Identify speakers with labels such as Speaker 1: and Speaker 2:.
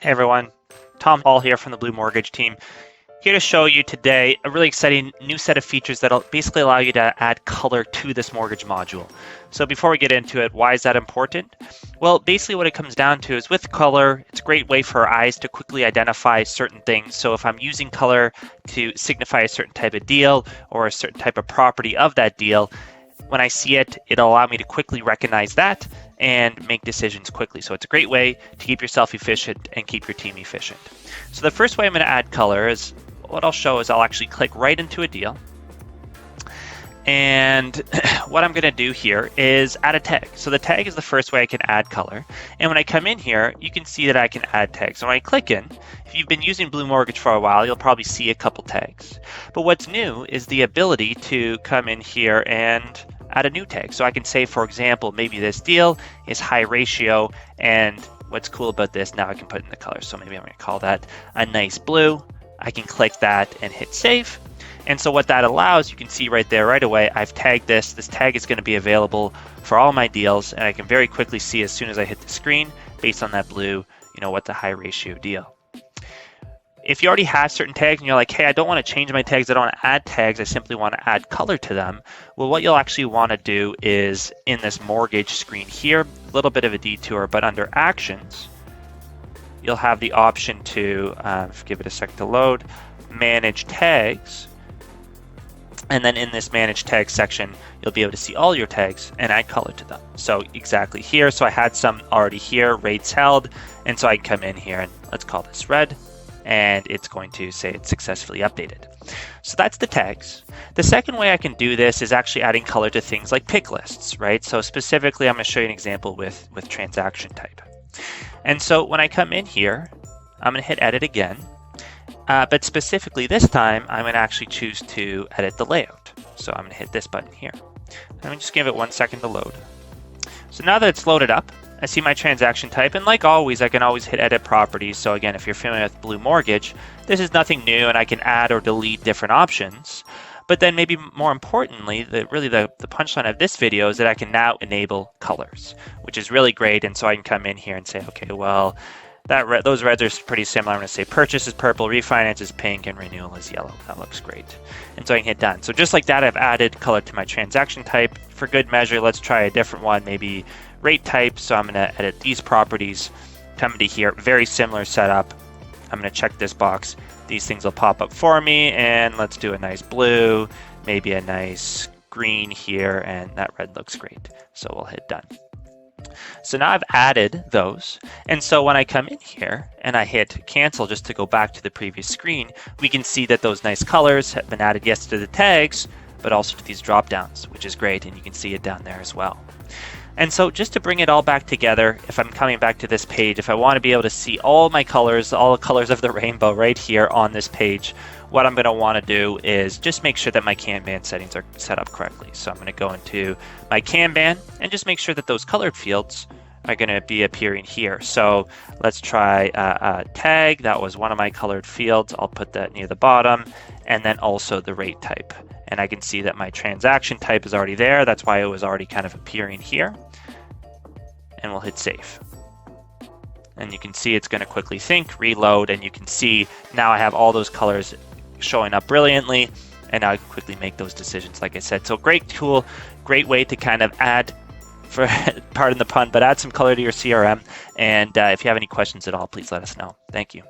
Speaker 1: Hey everyone, Tom Hall here from the BluMortgage team. Here to show you today a really exciting new set of features that'll basically allow you to add color to this mortgage module. So before we get into it, why is that important? Well, basically what it comes down to is with color, it's a great way for our eyes to quickly identify certain things. So if I'm using color to signify a certain type of deal or a certain type of property of that deal, when I see it, it'll allow me to quickly recognize that and make decisions quickly. So it's a great way to keep yourself efficient and keep your team efficient. So the first way I'm going to add color is, what I'll show is I'll actually click right into a deal. And what I'm going to do here is add a tag. So the tag is the first way I can add color. And when I come in here, you can see that I can add tags. So when I click in, if you've been using BluMortgage for a while, you'll probably see a couple tags. But what's new is the ability to come in here and add a new tag. So I can say, for example, maybe this deal is high ratio, and what's cool about this, now I can put in the color. So maybe I'm going to call that a nice blue. I can click that and hit save. And so what that allows, you can see right there right away, I've tagged this. This tag is going to be available for all my deals, and I can very quickly see as soon as I hit the screen, based on that blue, what the high ratio deal. If you already have certain tags and you're like, hey, I don't want to change my tags, I don't want to add tags, I simply want to add color to them. Well, what you'll actually want to do is in this mortgage screen here, a little bit of a detour, but under actions, you'll have the option to, give it a sec to load, manage tags. And then in this manage tag section, you'll be able to see all your tags and add color to them. So exactly here, so I had some already here, rates held, and so I can come in here and let's call this red. And it's going to say it's successfully updated. So that's the tags. The second way I can do this is actually adding color to things like pick lists, right? So specifically, I'm going to show you an example with transaction type. And so when I come in here, I'm going to hit edit again. But specifically this time, I'm going to actually choose to edit the layout. So I'm going to hit this button here. I'm going to just give it 1 second to load. So now that it's loaded up, I see my transaction type, and like always, I can always hit edit properties. So again, if you're familiar with BluMortgage, this is nothing new, and I can add or delete different options. But then maybe more importantly, the punchline of this video is that I can now enable colors, which is really great. And so I can come in here and say, okay, well, those reds are pretty similar. I'm going to say purchase is purple, refinance is pink, and renewal is yellow. That looks great. And so I can hit done. So just like that, I've added color to my transaction type. For good measure, let's try a different one, maybe rate type. So I'm going to edit these properties, come into here, very similar setup. I'm going to check this box. These things will pop up for me, and let's do a nice blue, maybe a nice green here, and that red looks great. So we'll hit done. So now I've added those, and so when I come in here and I hit cancel just to go back to the previous screen, we can see that those nice colors have been added, yes, to the tags, but also to these drop downs, which is great, and you can see it down there as well. And so just to bring it all back together, if I'm coming back to this page, if I want to be able to see all my colors, all the colors of the rainbow right here on this page, what I'm going to want to do is just make sure that my Kanban settings are set up correctly. So I'm going to go into my Kanban and just make sure that those colored fields are going to be appearing here. So let's try a tag. That was one of my colored fields. I'll put that near the bottom, and then also the rate type. And I can see that my transaction type is already there. That's why it was already kind of appearing here. And we'll hit save. And you can see it's going to quickly think, reload, and you can see now I have all those colors showing up brilliantly, and now I can quickly make those decisions, like I said. So great tool, great way to kind of add, for pardon the pun, but add some color to your CRM. And if you have any questions at all, please let us know. Thank you.